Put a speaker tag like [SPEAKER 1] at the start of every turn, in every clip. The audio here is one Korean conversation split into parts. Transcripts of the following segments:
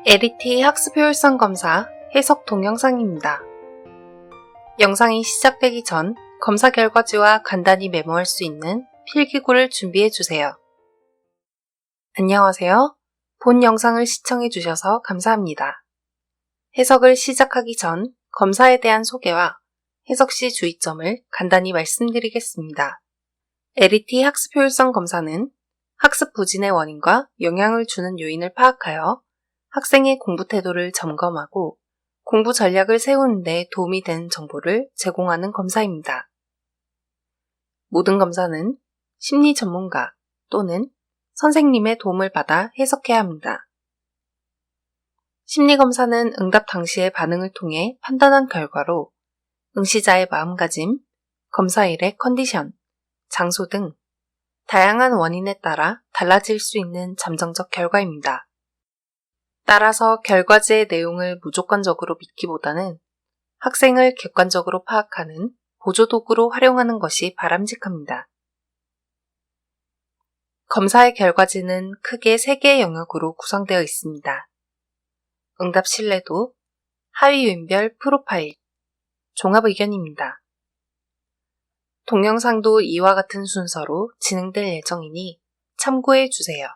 [SPEAKER 1] LET 학습 효율성 검사 해석 동영상입니다. 영상이 시작되기 전 검사 결과지와 간단히 메모할 수 있는 필기구를 준비해주세요. 안녕하세요. 본 영상을 시청해주셔서 감사합니다. 해석을 시작하기 전 검사에 대한 소개와 해석 시 주의점을 간단히 말씀드리겠습니다. LET 학습 효율성 검사는 학습 부진의 원인과 영향을 주는 요인을 파악하여 학생의 공부 태도를 점검하고 공부 전략을 세우는 데 도움이 되는 정보를 제공하는 검사입니다. 모든 검사는 심리 전문가 또는 선생님의 도움을 받아 해석해야 합니다. 심리검사는 응답 당시의 반응을 통해 판단한 결과로 응시자의 마음가짐, 검사일의 컨디션, 장소 등 다양한 원인에 따라 달라질 수 있는 잠정적 결과입니다. 따라서 결과지의 내용을 무조건적으로 믿기보다는 학생을 객관적으로 파악하는 보조도구로 활용하는 것이 바람직합니다. 검사의 결과지는 크게 3개의 영역으로 구성되어 있습니다. 응답 신뢰도, 하위 요인별 프로파일, 종합 의견입니다. 동영상도 이와 같은 순서로 진행될 예정이니 참고해 주세요.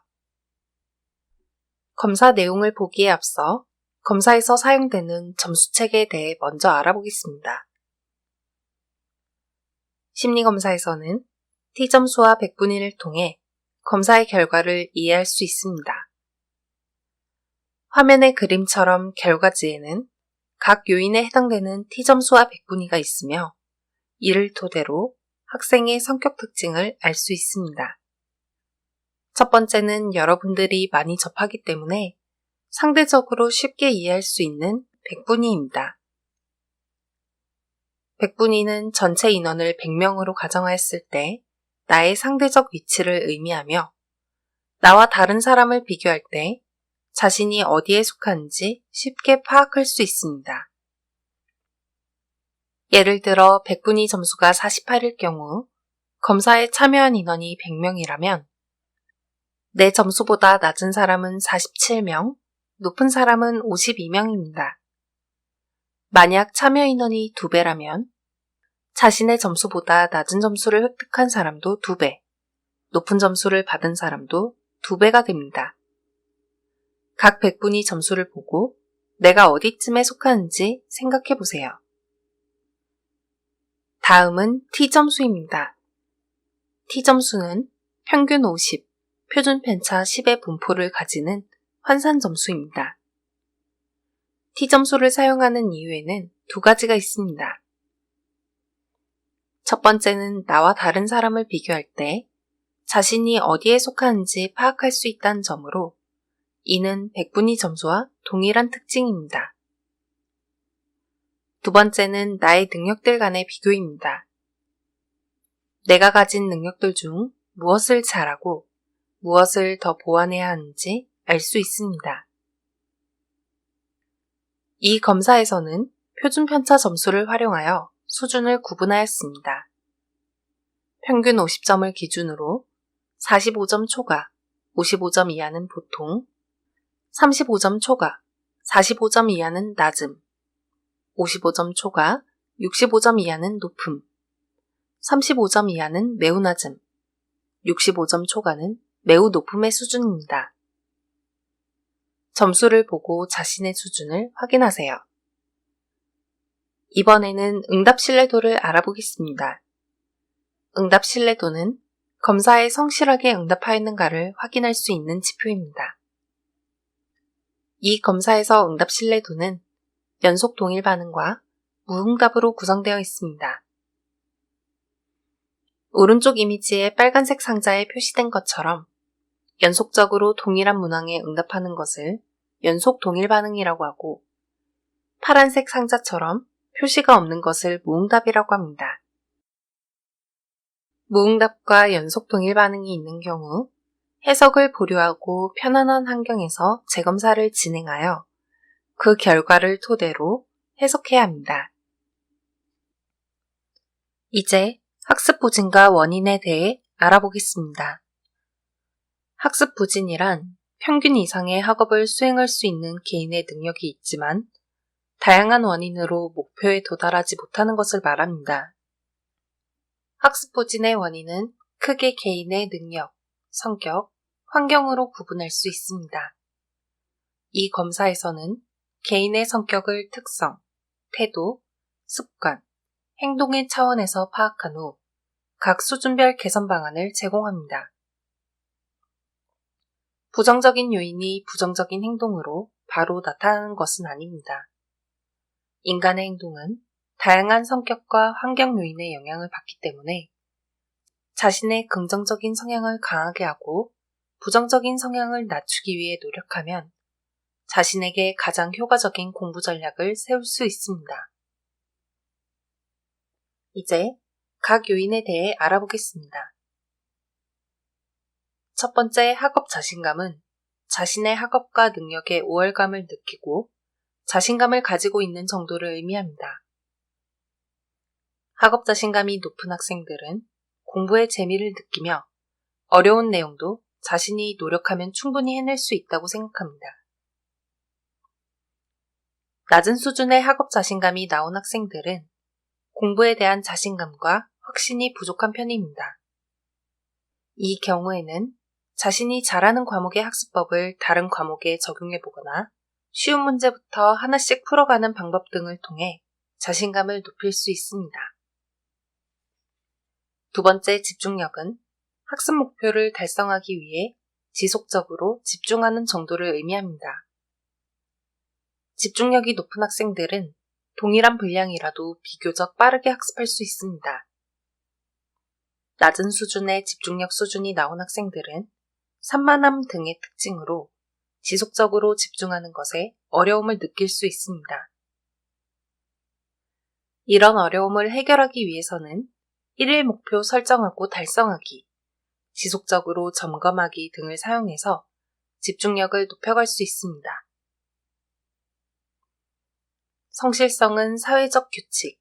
[SPEAKER 1] 검사 내용을 보기에 앞서 검사에서 사용되는 점수책에 대해 먼저 알아보겠습니다. 심리검사에서는 T점수와 백분위를 통해 검사의 결과를 이해할 수 있습니다. 화면의 그림처럼 결과지에는 각 요인에 해당되는 T점수와 백분위가 있으며 이를 토대로 학생의 성격 특징을 알 수 있습니다. 첫 번째는 여러분들이 많이 접하기 때문에 상대적으로 쉽게 이해할 수 있는 백분위입니다. 백분위는 전체 인원을 100명으로 가정하였을 때 나의 상대적 위치를 의미하며 나와 다른 사람을 비교할 때 자신이 어디에 속하는지 쉽게 파악할 수 있습니다. 예를 들어 백분위 점수가 48일 경우 검사에 참여한 인원이 100명이라면 내 점수보다 낮은 사람은 47명, 높은 사람은 52명입니다. 만약 참여 인원이 2배라면 자신의 점수보다 낮은 점수를 획득한 사람도 2배, 높은 점수를 받은 사람도 2배가 됩니다. 각 백분위 점수를 보고 내가 어디쯤에 속하는지 생각해 보세요. 다음은 T점수입니다. T점수는 평균 50, 표준 편차 10의 분포를 가지는 환산 점수입니다. T점수를 사용하는 이유에는 2가지가 있습니다. 첫 번째는 나와 다른 사람을 비교할 때 자신이 어디에 속하는지 파악할 수 있다는 점으로 이는 백분위 점수와 동일한 특징입니다. 두 번째는 나의 능력들 간의 비교입니다. 내가 가진 능력들 중 무엇을 잘하고 무엇을 더 보완해야 하는지 알 수 있습니다. 이 검사에서는 표준 편차 점수를 활용하여 수준을 구분하였습니다. 평균 50점을 기준으로 45점 초과, 55점 이하는 보통, 35점 초과, 45점 이하는 낮음, 55점 초과, 65점 이하는 높음, 35점 이하는 매우 낮음, 65점 초과는 매우 높음의 수준입니다. 점수를 보고 자신의 수준을 확인하세요. 이번에는 응답 신뢰도를 알아보겠습니다. 응답 신뢰도는 검사에 성실하게 응답하였는가를 확인할 수 있는 지표입니다. 이 검사에서 응답 신뢰도는 연속 동일 반응과 무응답으로 구성되어 있습니다. 오른쪽 이미지의 빨간색 상자에 표시된 것처럼 연속적으로 동일한 문항에 응답하는 것을 연속 동일 반응이라고 하고 파란색 상자처럼 표시가 없는 것을 무응답이라고 합니다. 무응답과 연속 동일 반응이 있는 경우 해석을 보류하고 편안한 환경에서 재검사를 진행하여 그 결과를 토대로 해석해야 합니다. 이제 학습 부진과 원인에 대해 알아보겠습니다. 학습 부진이란 평균 이상의 학업을 수행할 수 있는 개인의 능력이 있지만 다양한 원인으로 목표에 도달하지 못하는 것을 말합니다. 학습 부진의 원인은 크게 개인의 능력, 성격, 환경으로 구분할 수 있습니다. 이 검사에서는 개인의 성격을 특성, 태도, 습관, 행동의 차원에서 파악한 후 각 수준별 개선 방안을 제공합니다. 부정적인 요인이 부정적인 행동으로 바로 나타나는 것은 아닙니다. 인간의 행동은 다양한 성격과 환경 요인의 영향을 받기 때문에 자신의 긍정적인 성향을 강하게 하고 부정적인 성향을 낮추기 위해 노력하면 자신에게 가장 효과적인 공부 전략을 세울 수 있습니다. 이제 각 요인에 대해 알아보겠습니다. 첫 번째 학업 자신감은 자신의 학업과 능력에 우월감을 느끼고 자신감을 가지고 있는 정도를 의미합니다. 학업 자신감이 높은 학생들은 공부에 재미를 느끼며 어려운 내용도 자신이 노력하면 충분히 해낼 수 있다고 생각합니다. 낮은 수준의 학업 자신감이 나온 학생들은 공부에 대한 자신감과 확신이 부족한 편입니다. 이 경우에는 자신이 잘하는 과목의 학습법을 다른 과목에 적용해보거나 쉬운 문제부터 하나씩 풀어가는 방법 등을 통해 자신감을 높일 수 있습니다. 두 번째 집중력은 학습 목표를 달성하기 위해 지속적으로 집중하는 정도를 의미합니다. 집중력이 높은 학생들은 동일한 분량이라도 비교적 빠르게 학습할 수 있습니다. 낮은 수준의 집중력 수준이 나온 학생들은 산만함 등의 특징으로 지속적으로 집중하는 것에 어려움을 느낄 수 있습니다. 이런 어려움을 해결하기 위해서는 1일 목표 설정하고 달성하기, 지속적으로 점검하기 등을 사용해서 집중력을 높여갈 수 있습니다. 성실성은 사회적 규칙,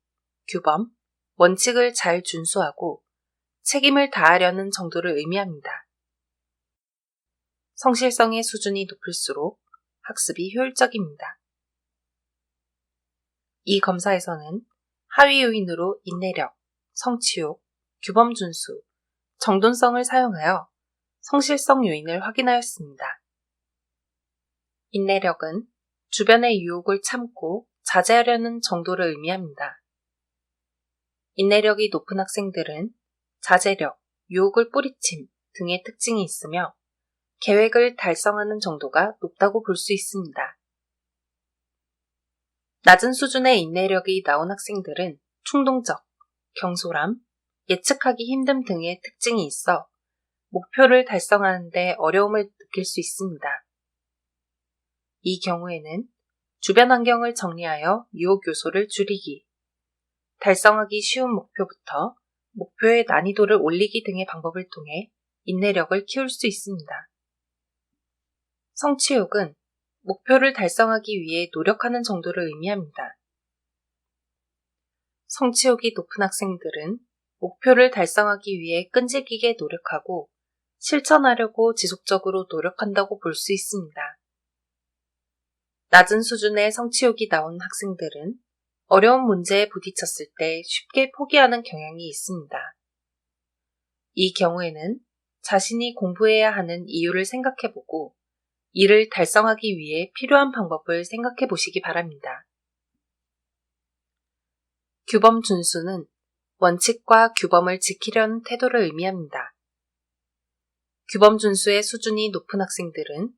[SPEAKER 1] 규범, 원칙을 잘 준수하고 책임을 다하려는 정도를 의미합니다. 성실성의 수준이 높을수록 학습이 효율적입니다. 이 검사에서는 하위 요인으로 인내력, 성취욕, 규범 준수, 정돈성을 사용하여 성실성 요인을 확인하였습니다. 인내력은 주변의 유혹을 참고 자제하려는 정도를 의미합니다. 인내력이 높은 학생들은 자제력, 유혹을 뿌리침 등의 특징이 있으며 계획을 달성하는 정도가 높다고 볼 수 있습니다. 낮은 수준의 인내력이 나온 학생들은 충동적, 경솔함, 예측하기 힘듦 등의 특징이 있어 목표를 달성하는 데 어려움을 느낄 수 있습니다. 이 경우에는 주변 환경을 정리하여 유혹 요소를 줄이기, 달성하기 쉬운 목표부터 목표의 난이도를 올리기 등의 방법을 통해 인내력을 키울 수 있습니다. 성취욕은 목표를 달성하기 위해 노력하는 정도를 의미합니다. 성취욕이 높은 학생들은 목표를 달성하기 위해 끈질기게 노력하고 실천하려고 지속적으로 노력한다고 볼 수 있습니다. 낮은 수준의 성취욕이 나온 학생들은 어려운 문제에 부딪혔을 때 쉽게 포기하는 경향이 있습니다. 이 경우에는 자신이 공부해야 하는 이유를 생각해보고 이를 달성하기 위해 필요한 방법을 생각해 보시기 바랍니다. 규범 준수는 원칙과 규범을 지키려는 태도를 의미합니다. 규범 준수의 수준이 높은 학생들은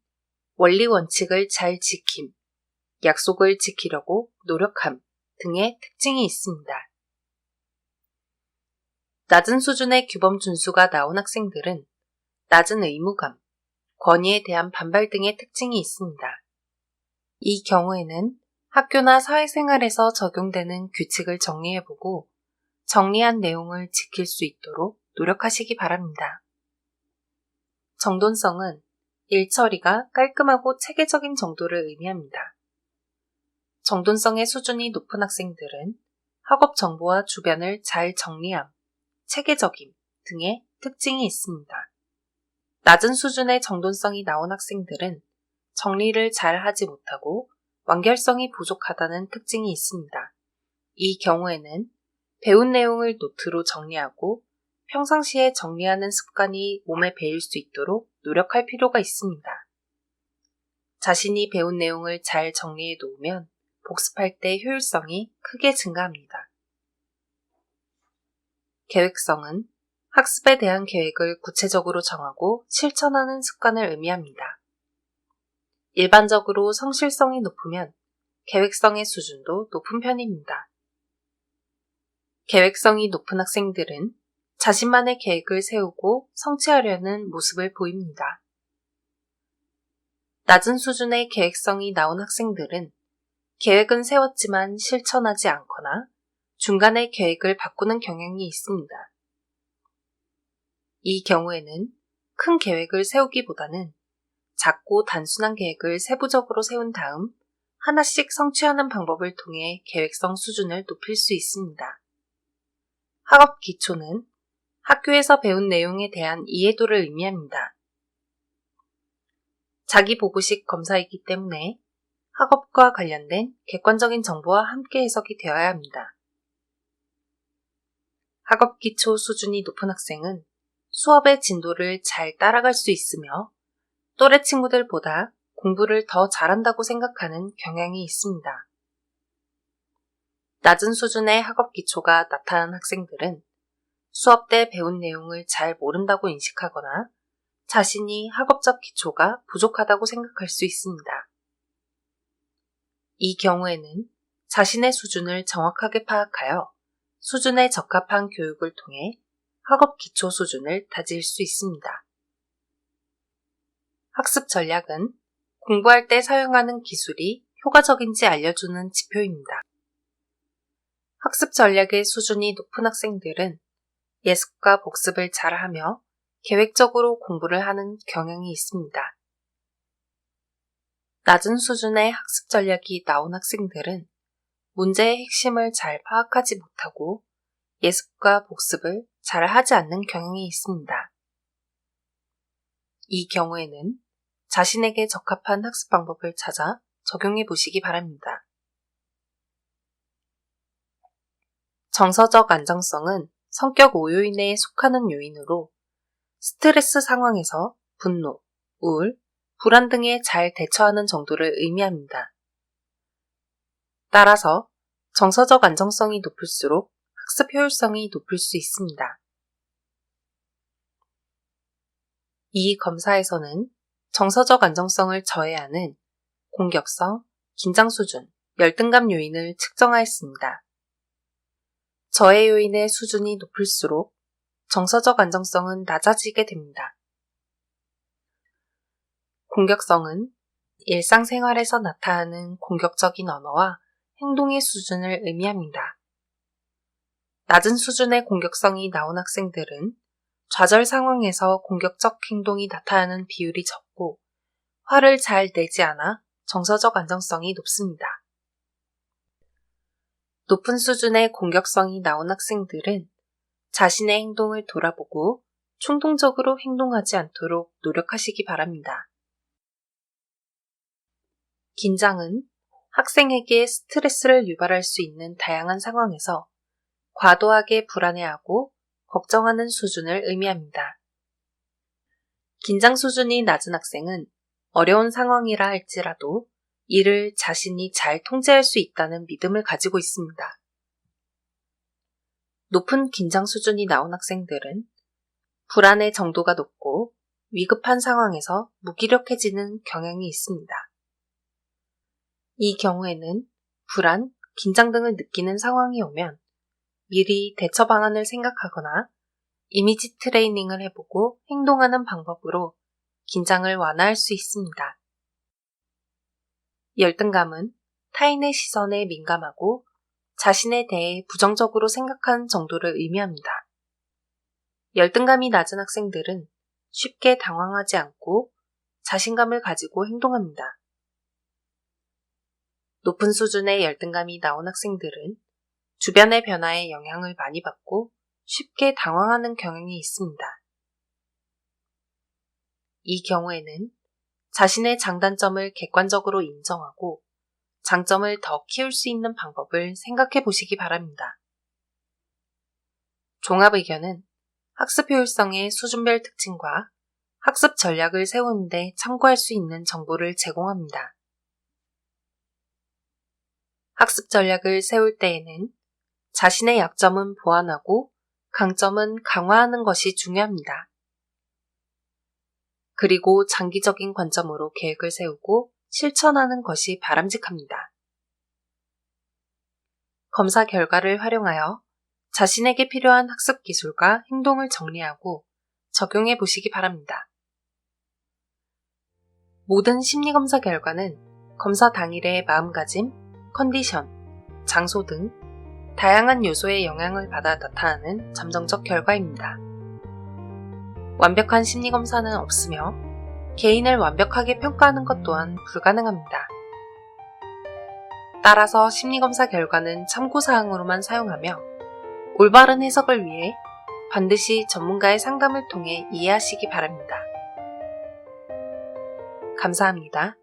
[SPEAKER 1] 원리 원칙을 잘 지킴, 약속을 지키려고 노력함 등의 특징이 있습니다. 낮은 수준의 규범 준수가 나온 학생들은 낮은 의무감, 권위에 대한 반발 등의 특징이 있습니다. 이 경우에는 학교나 사회생활에서 적용되는 규칙을 정리해보고 정리한 내용을 지킬 수 있도록 노력하시기 바랍니다. 정돈성은 일 처리가 깔끔하고 체계적인 정도를 의미합니다. 정돈성의 수준이 높은 학생들은 학업 정보와 주변을 잘 정리함, 체계적임 등의 특징이 있습니다. 낮은 수준의 정돈성이 나온 학생들은 정리를 잘 하지 못하고 완결성이 부족하다는 특징이 있습니다. 이 경우에는 배운 내용을 노트로 정리하고 평상시에 정리하는 습관이 몸에 배일 수 있도록 노력할 필요가 있습니다. 자신이 배운 내용을 잘 정리해 놓으면 복습할 때 효율성이 크게 증가합니다. 계획성은 학습에 대한 계획을 구체적으로 정하고 실천하는 습관을 의미합니다. 일반적으로 성실성이 높으면 계획성의 수준도 높은 편입니다. 계획성이 높은 학생들은 자신만의 계획을 세우고 성취하려는 모습을 보입니다. 낮은 수준의 계획성이 나온 학생들은 계획은 세웠지만 실천하지 않거나 중간에 계획을 바꾸는 경향이 있습니다. 이 경우에는 큰 계획을 세우기보다는 작고 단순한 계획을 세부적으로 세운 다음 하나씩 성취하는 방법을 통해 계획성 수준을 높일 수 있습니다. 학업 기초는 학교에서 배운 내용에 대한 이해도를 의미합니다. 자기보고식 검사이기 때문에 학업과 관련된 객관적인 정보와 함께 해석이 되어야 합니다. 학업 기초 수준이 높은 학생은 수업의 진도를 잘 따라갈 수 있으며 또래 친구들보다 공부를 더 잘한다고 생각하는 경향이 있습니다. 낮은 수준의 학업 기초가 나타난 학생들은 수업 때 배운 내용을 잘 모른다고 인식하거나 자신이 학업적 기초가 부족하다고 생각할 수 있습니다. 이 경우에는 자신의 수준을 정확하게 파악하여 수준에 적합한 교육을 통해 학업 기초 수준을 다질 수 있습니다. 학습 전략은 공부할 때 사용하는 기술이 효과적인지 알려주는 지표입니다. 학습 전략의 수준이 높은 학생들은 예습과 복습을 잘하며 계획적으로 공부를 하는 경향이 있습니다. 낮은 수준의 학습 전략이 나온 학생들은 문제의 핵심을 잘 파악하지 못하고 예습과 복습을 잘 하지 않는 경향이 있습니다. 이 경우에는 자신에게 적합한 학습 방법을 찾아 적용해 보시기 바랍니다. 정서적 안정성은 성격 오요인에 속하는 요인으로 스트레스 상황에서 분노, 우울, 불안 등에 잘 대처하는 정도를 의미합니다. 따라서 정서적 안정성이 높을수록 학습 효율성이 높을 수 있습니다. 이 검사에서는 정서적 안정성을 저해하는 공격성, 긴장 수준, 열등감 요인을 측정하였습니다. 저해 요인의 수준이 높을수록 정서적 안정성은 낮아지게 됩니다. 공격성은 일상생활에서 나타나는 공격적인 언어와 행동의 수준을 의미합니다. 낮은 수준의 공격성이 나온 학생들은 좌절 상황에서 공격적 행동이 나타나는 비율이 적고 화를 잘 내지 않아 정서적 안정성이 높습니다. 높은 수준의 공격성이 나온 학생들은 자신의 행동을 돌아보고 충동적으로 행동하지 않도록 노력하시기 바랍니다. 긴장은 학생에게 스트레스를 유발할 수 있는 다양한 상황에서 과도하게 불안해하고 걱정하는 수준을 의미합니다. 긴장 수준이 낮은 학생은 어려운 상황이라 할지라도 이를 자신이 잘 통제할 수 있다는 믿음을 가지고 있습니다. 높은 긴장 수준이 나온 학생들은 불안의 정도가 높고 위급한 상황에서 무기력해지는 경향이 있습니다. 이 경우에는 불안, 긴장 등을 느끼는 상황이 오면 미리 대처 방안을 생각하거나 이미지 트레이닝을 해보고 행동하는 방법으로 긴장을 완화할 수 있습니다. 열등감은 타인의 시선에 민감하고 자신에 대해 부정적으로 생각하는 정도를 의미합니다. 열등감이 낮은 학생들은 쉽게 당황하지 않고 자신감을 가지고 행동합니다. 높은 수준의 열등감이 나온 학생들은 주변의 변화에 영향을 많이 받고 쉽게 당황하는 경향이 있습니다. 이 경우에는 자신의 장단점을 객관적으로 인정하고 장점을 더 키울 수 있는 방법을 생각해 보시기 바랍니다. 종합의견은 학습 효율성의 수준별 특징과 학습 전략을 세우는 데 참고할 수 있는 정보를 제공합니다. 학습 전략을 세울 때에는 자신의 약점은 보완하고 강점은 강화하는 것이 중요합니다. 그리고 장기적인 관점으로 계획을 세우고 실천하는 것이 바람직합니다. 검사 결과를 활용하여 자신에게 필요한 학습 기술과 행동을 정리하고 적용해 보시기 바랍니다. 모든 심리검사 결과는 검사 당일의 마음가짐, 컨디션, 장소 등 다양한 요소의 영향을 받아 나타나는 잠정적 결과입니다. 완벽한 심리검사는 없으며 개인을 완벽하게 평가하는 것 또한 불가능합니다. 따라서 심리검사 결과는 참고사항으로만 사용하며 올바른 해석을 위해 반드시 전문가의 상담을 통해 이해하시기 바랍니다. 감사합니다.